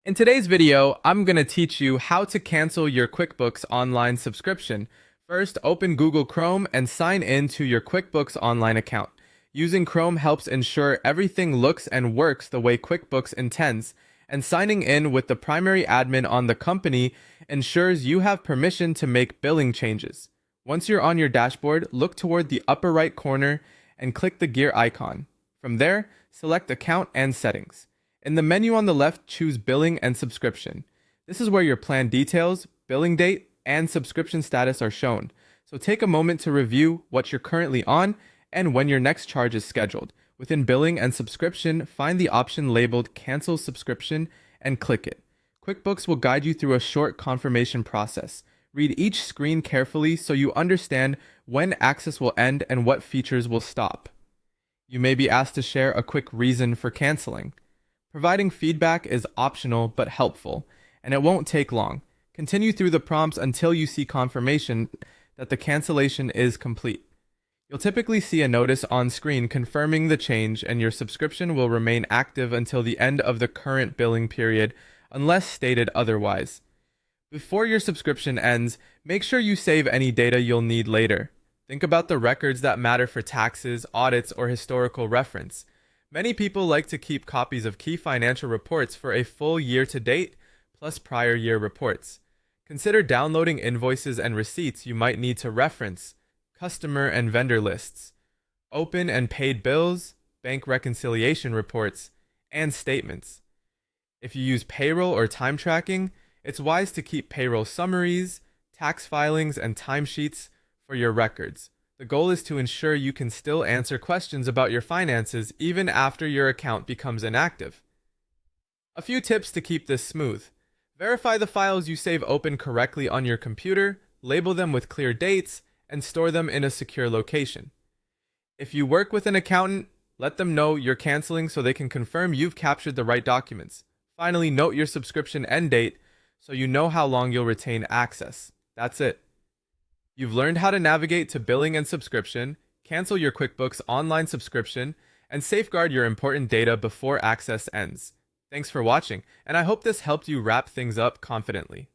In today's video, I'm going to teach you how to cancel your QuickBooks Online subscription. First, open Google Chrome and sign in to your QuickBooks Online account. Using Chrome helps ensure everything looks and works the way QuickBooks intends, and signing in with the primary admin on the company ensures you have permission to make billing changes. Once you're on your dashboard, look toward the upper right corner and click the gear icon. From there, select Account and Settings. In the menu on the left, choose Billing and Subscription. This is where your plan details, billing date, and subscription status are shown. So take a moment to review what you're currently on and when your next charge is scheduled. Within Billing and Subscription, find the option labeled Cancel Subscription and click it. QuickBooks will guide you through a short confirmation process. Read each screen carefully so you understand when access will end and what features will stop. You may be asked to share a quick reason for canceling. Providing feedback is optional but helpful, and it won't take long. Continue through the prompts until you see confirmation that the cancellation is complete. You'll typically see a notice on screen confirming the change, and your subscription will remain active until the end of the current billing period, unless stated otherwise. Before your subscription ends, make sure you save any data you'll need later. Think about the records that matter for taxes, audits, or historical reference. Many people like to keep copies of key financial reports for a full year to date, plus prior year reports. Consider downloading invoices and receipts you might need to reference, customer and vendor lists, open and paid bills, bank reconciliation reports, and statements. If you use payroll or time tracking, it's wise to keep payroll summaries, tax filings, and timesheets for your records. The goal is to ensure you can still answer questions about your finances even after your account becomes inactive. A few tips to keep this smooth. Verify the files you save open correctly on your computer, label them with clear dates, and store them in a secure location. If you work with an accountant, let them know you're canceling so they can confirm you've captured the right documents. Finally, note your subscription end date so you know how long you'll retain access. That's it. You've learned how to navigate to billing and subscription, cancel your QuickBooks Online subscription, and safeguard your important data before access ends. Thanks for watching, and I hope this helped you wrap things up confidently.